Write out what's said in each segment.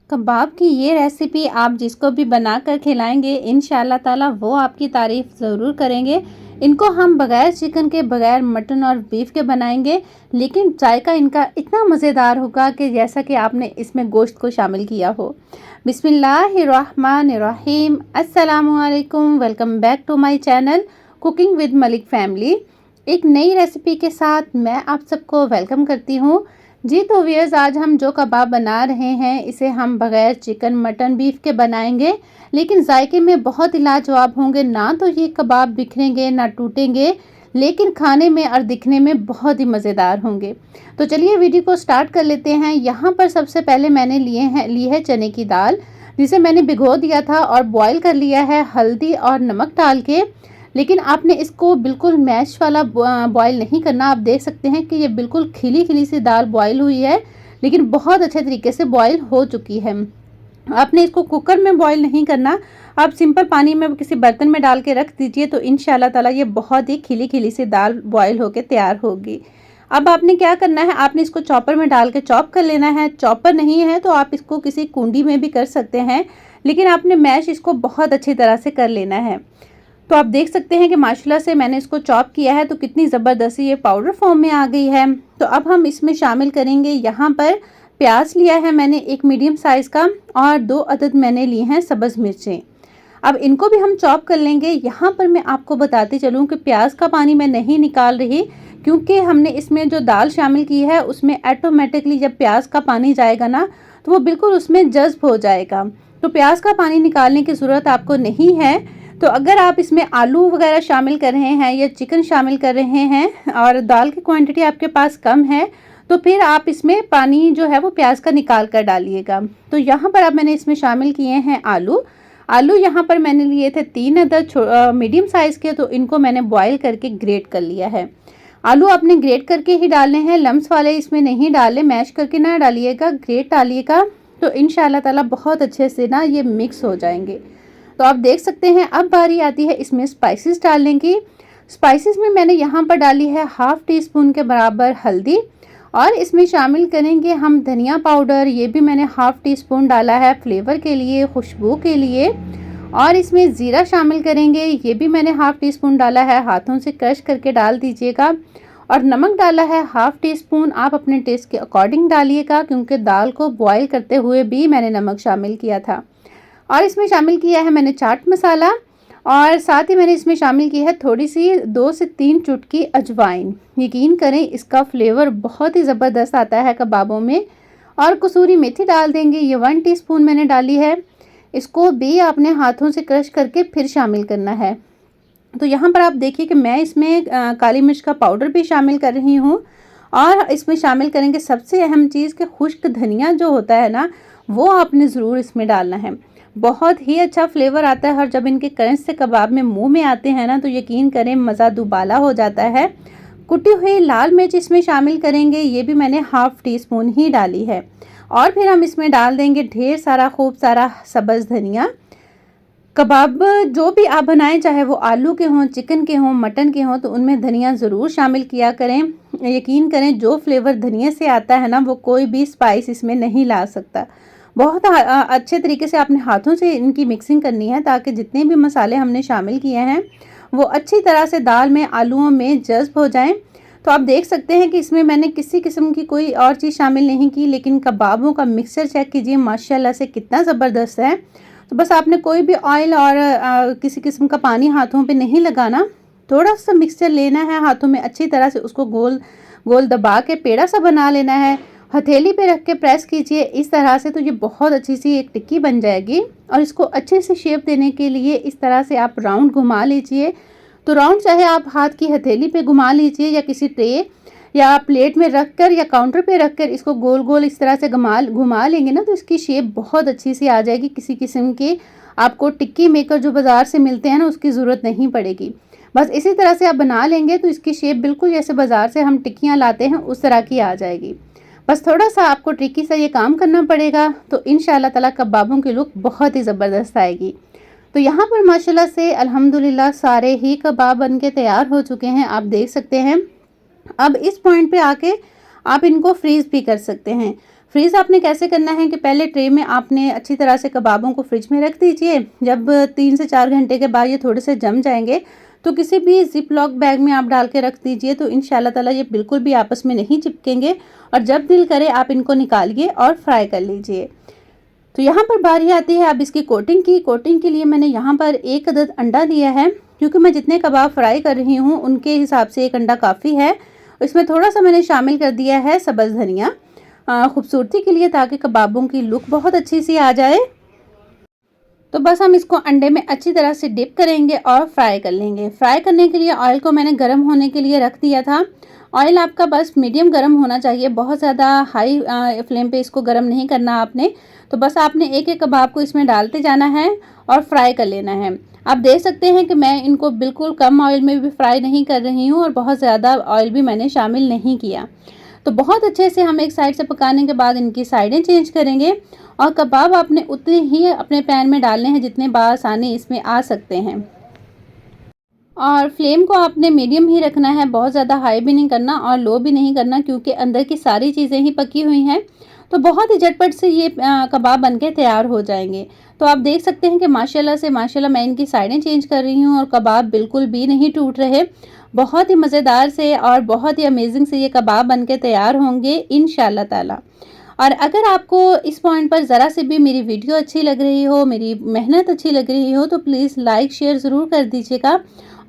कबाब की ये रेसिपी आप जिसको भी बनाकर खिलाएंगे इंशाल्लाह ताला वो आपकी तारीफ़ ज़रूर करेंगे। इनको हम बग़ैर चिकन के, बग़ैर मटन और बीफ के बनाएंगे, लेकिन जायका इनका इतना मज़ेदार होगा कि जैसा कि आपने इसमें गोश्त को शामिल किया हो। बिस्मिल्लाहिर्रहमानिर्रहीम। अस्सलामुअलैकुम, welcome back to my channel cooking with Malik family. एक नई रेसिपी के साथ मैं आप सबको वेलकम करती हूँ। जी तो व्यूअर्स, आज हम जो कबाब बना रहे हैं इसे हम बग़ैर चिकन, मटन, बीफ के बनाएंगे, लेकिन जायके में बहुत ही लाजवाब होंगे। ना तो ये कबाब बिखरेंगे ना टूटेंगे, लेकिन खाने में और दिखने में बहुत ही मज़ेदार होंगे। तो चलिए वीडियो को स्टार्ट कर लेते हैं। यहाँ पर सबसे पहले मैंने ली है चने की दाल, जिसे मैंने भिगो दिया था और बॉईल कर लिया है हल्दी और नमक डाल के। लेकिन आपने इसको बिल्कुल मैश वाला बॉईल नहीं करना। आप देख सकते हैं कि ये बिल्कुल खिली खिली सी दाल बॉईल हुई है, लेकिन बहुत अच्छे तरीके से बॉईल हो चुकी है। आपने इसको कुकर में बॉईल नहीं करना, आप सिंपल पानी में किसी बर्तन में डाल के रख दीजिए, तो इंशाल्लाह ताला ये बहुत ही खिली खिली सी दाल बॉईल होके तैयार होगी। अब आपने क्या करना है, आपने इसको चॉपर में डाल के चॉप कर लेना है। चॉपर नहीं है तो आप इसको किसी कुंडी में भी कर सकते हैं, लेकिन आपने मैश इसको बहुत अच्छी तरह से कर लेना है। तो आप देख सकते हैं कि माशाल्लाह से मैंने इसको चॉप किया है तो कितनी ज़बरदस्त ये पाउडर फॉर्म में आ गई है। तो अब हम इसमें शामिल करेंगे, यहाँ पर प्याज लिया है मैंने एक मीडियम साइज़ का, और 2 अदद मैंने ली हैं सब्ज़ मिर्चें। अब इनको भी हम चॉप कर लेंगे। यहाँ पर मैं आपको बताती चलूँ कि प्याज का पानी मैं नहीं निकाल रही, क्योंकि हमने इसमें जो दाल शामिल की है उसमें ऑटोमेटिकली जब प्याज का पानी जाएगा ना, तो वो बिल्कुल उसमें जज्ब हो जाएगा। तो प्याज का पानी निकालने की ज़रूरत आपको नहीं है। तो अगर आप इसमें आलू वगैरह शामिल कर रहे हैं या चिकन शामिल कर रहे हैं और दाल की क्वांटिटी आपके पास कम है, तो फिर आप इसमें पानी जो है वो प्याज का निकाल कर डालिएगा। तो यहाँ पर अब मैंने इसमें शामिल किए हैं आलू यहाँ पर मैंने लिए थे 3 अदद मीडियम साइज़ के, तो इनको मैंने बॉईल करके ग्रेट कर लिया है। आलू आपने ग्रेट करके ही डालने हैं, लम्स वाले इसमें नहीं डालें, मैश करके ना डालिएगा, ग्रेट डालिएगा, तो इंशाल्लाह ताला बहुत अच्छे से ना ये मिक्स हो जाएंगे। तो आप देख सकते हैं अब बारी आती है इसमें स्पाइसेस डालने की। स्पाइसेस में मैंने यहाँ पर डाली है हाफ़ टी स्पून के बराबर हल्दी, और इसमें शामिल करेंगे हम धनिया पाउडर, ये भी मैंने हाफ़ टी स्पून डाला है फ्लेवर के लिए, खुशबू के लिए। और इसमें ज़ीरा शामिल करेंगे, ये भी मैंने हाफ़ टी स्पून डाला है, हाथों से क्रश करके डाल दीजिएगा। और नमक डाला है हाफ़ टी स्पून, आप अपने टेस्ट के अकॉर्डिंग डालिएगा, क्योंकि दाल को बॉयल करते हुए भी मैंने नमक शामिल किया था। और इसमें शामिल किया है मैंने चाट मसाला, और साथ ही मैंने इसमें शामिल की है थोड़ी सी 2 से 3 चुटकी अजवाइन। यकीन करें इसका फ्लेवर बहुत ही ज़बरदस्त आता है कबाबों में। और कसूरी मेथी डाल देंगे, ये 1 टीस्पून मैंने डाली है। इसको भी आपने हाथों से क्रश करके फिर शामिल करना है। तो यहाँ पर आप देखिए कि मैं इसमें काली मिर्च का पाउडर भी शामिल कर रही हूँ, और इसमें शामिल करेंगे सबसे अहम चीज़ कि खुश्क धनिया जो होता है ना, वो आपने ज़रूर इसमें डालना है। बहुत ही अच्छा फ्लेवर आता है, और जब इनके क्रंच से कबाब में मुंह में आते हैं ना, तो यकीन करें मज़ा दुबाला हो जाता है। कुटी हुई लाल मिर्च इसमें शामिल करेंगे, ये भी मैंने हाफ़ टी स्पून ही डाली है। और फिर हम इसमें डाल देंगे ढेर सारा खूब सारा सब्ज़ धनिया। कबाब जो भी आप बनाएं, चाहे वो आलू के हों, चिकन के हों, मटन के हों, तो उनमें धनिया ज़रूर शामिल किया करें। यकीन करें जो फ्लेवर धनिया से आता है ना, वो कोई भी स्पाइस इसमें नहीं ला सकता। बहुत अच्छे तरीके से आपने हाथों से इनकी मिक्सिंग करनी है, ताकि जितने भी मसाले हमने शामिल किए हैं वो अच्छी तरह से दाल में, आलूओं में जज्ब हो जाएं। तो आप देख सकते हैं कि इसमें मैंने किसी किस्म की कोई और चीज़ शामिल नहीं की, लेकिन कबाबों का मिक्सचर चेक कीजिए माशाल्लाह से कितना ज़बरदस्त है। तो बस आपने कोई भी ऑयल और किसी किस्म का पानी हाथों पे नहीं लगाना, थोड़ा सा मिक्सचर लेना है हाथों में, अच्छी तरह से उसको गोल गोल दबा के पेड़ा सा बना लेना है। हथेली पे रख के प्रेस कीजिए इस तरह से, तो ये बहुत अच्छी सी एक टिक्की बन जाएगी। और इसको अच्छे से शेप देने के लिए इस तरह से आप राउंड घुमा लीजिए। तो राउंड चाहे आप हाथ की हथेली पे घुमा लीजिए, या किसी ट्रे या प्लेट में रख कर या काउंटर पे रख कर इसको गोल गोल इस तरह से घुमा लेंगे ना, तो इसकी शेप बहुत अच्छी सी आ जाएगी। किसी किस्म की आपको टिक्की मेकर जो बाज़ार से मिलते हैं ना, उसकी ज़रूरत नहीं पड़ेगी। बस इसी तरह से आप बना लेंगे तो इसकी शेप बिल्कुल जैसे बाज़ार से हम टिक्कियाँ लाते हैं उस तरह की आ जाएगी। बस थोड़ा सा आपको ट्रिकी सा ये काम करना पड़ेगा, तो इंशाल्लाह ताला कबाबों की लुक बहुत ही ज़बरदस्त आएगी। तो यहाँ पर माशाल्लाह से अल्हम्दुलिल्लाह सारे ही कबाब बनके तैयार हो चुके हैं, आप देख सकते हैं। अब इस पॉइंट पे आके आप इनको फ्रीज़ भी कर सकते हैं। फ्रीज़ आपने कैसे करना है कि पहले ट्रे में आपने अच्छी तरह से कबाबों को फ्रिज में रख दीजिए। जब 3 से 4 घंटे के बाद ये थोड़े से जम जाएंगे तो किसी भी ज़िप लॉक बैग में आप डाल के रख दीजिए, तो इंशाल्लाह ताला ये बिल्कुल भी आपस में नहीं चिपकेंगे और जब दिल करे आप इनको निकालिए और फ्राई कर लीजिए। तो यहाँ पर बारी आती है अब इसकी कोटिंग की। कोटिंग के लिए मैंने यहाँ पर 1 अदद अंडा लिया है, क्योंकि मैं जितने कबाब फ्राई कर रही हूँ उनके हिसाब से 1 अंडा काफ़ी है। इसमें थोड़ा सा मैंने शामिल कर दिया है सब्ज़ धनिया खूबसूरती के लिए, ताकि कबाबों की लुक बहुत अच्छी सी आ जाए। तो बस हम इसको अंडे में अच्छी तरह से डिप करेंगे और फ्राई कर लेंगे। फ्राई करने के लिए ऑयल को मैंने गर्म होने के लिए रख दिया था। ऑयल आपका बस मीडियम गर्म होना चाहिए, बहुत ज़्यादा हाई फ्लेम पे इसको गर्म नहीं करना आपने। तो बस आपने एक एक कबाब को इसमें डालते जाना है और फ्राई कर लेना है। आप देख सकते हैं कि मैं इनको बिल्कुल कम ऑयल में भी फ्राई नहीं कर रही हूँ और बहुत ज़्यादा ऑयल भी मैंने शामिल नहीं किया। तो बहुत अच्छे से हम एक साइड से पकाने के बाद इनकी साइडें चेंज करेंगे और कबाब आपने उतने ही अपने पैन में डालने हैं जितने बासानी इसमें आ सकते हैं। और फ्लेम को आपने मीडियम ही रखना है, बहुत ज़्यादा हाई भी नहीं करना और लो भी नहीं करना, क्योंकि अंदर की सारी चीज़ें ही पकी हुई हैं। तो बहुत ही झटपट से ये कबाब बनके तैयार हो जाएंगे। तो आप देख सकते हैं कि माशाल्लाह मैं इनकी साइडें चेंज कर रही हूँ और कबाब बिल्कुल भी नहीं टूट रहे। बहुत ही मज़ेदार से और बहुत ही अमेजिंग से ये कबाब बनके तैयार होंगे इंशाल्लाह ताला। और अगर आपको इस पॉइंट पर ज़रा से भी मेरी वीडियो अच्छी लग रही हो, मेरी मेहनत अच्छी लग रही हो, तो प्लीज़ लाइक शेयर ज़रूर कर दीजिएगा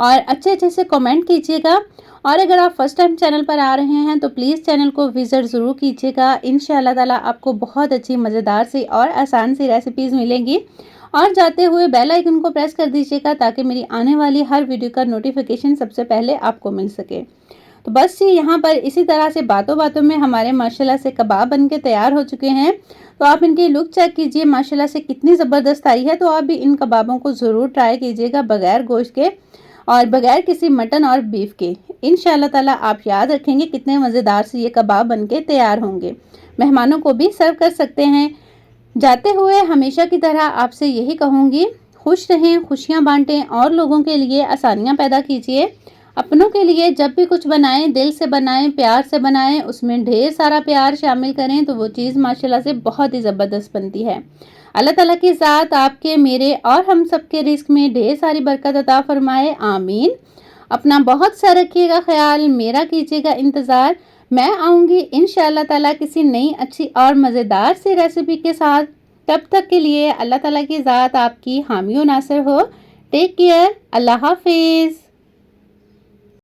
और अच्छे से कमेंट कीजिएगा। और अगर आप फर्स्ट टाइम चैनल पर आ रहे हैं तो प्लीज़ चैनल को विज़िट ज़रूर कीजिएगा। इंशाल्लाह ताला आपको बहुत अच्छी मज़ेदार सी और आसान सी रेसिपीज़ मिलेंगी। और जाते हुए बेल आइकन को प्रेस कर दीजिएगा, ताकि मेरी आने वाली हर वीडियो का नोटिफिकेशन सबसे पहले आपको मिल सके। तो बस ये यहाँ पर इसी तरह से बातों बातों में हमारे माशाल्लाह से कबाब बनके तैयार हो चुके हैं। तो आप इनकी लुक चेक कीजिए, माशाल्लाह से कितनी ज़बरदस्त आई है। तो आप भी इन कबाबों को ज़रूर ट्राई कीजिएगा बगैर गोश्त के और बगैर किसी मटन और बीफ के। इंशाल्लाह ताला आप याद रखेंगे कितने मज़ेदार से ये कबाब बनके तैयार होंगे। मेहमानों को भी सर्व कर सकते हैं। जाते हुए हमेशा की तरह आपसे यही कहूँगी, खुश रहें, खुशियाँ बांटें और लोगों के लिए आसानियाँ पैदा कीजिए। अपनों के लिए जब भी कुछ बनाएं दिल से बनाएं, प्यार से बनाएं, उसमें ढेर सारा प्यार शामिल करें तो वो चीज़ माशाल्लाह से बहुत ही ज़बरदस्त बनती है। अल्लाह ताला की ज़ात आपके, मेरे और हम सबके रिस्क में ढेर सारी बरकत अता फरमाए, आमीन। अपना बहुत सा रखिएगा ख्याल, मेरा कीजिएगा इंतज़ार। मैं आऊँगी इंशाअल्लाह ताला किसी नई अच्छी और मज़ेदार सी रेसिपी के साथ। तब तक के लिए अल्लाह ताला की ज़ात आपकी हामी और नासिर हो। टेक केयर, अल्लाह हाफिज़।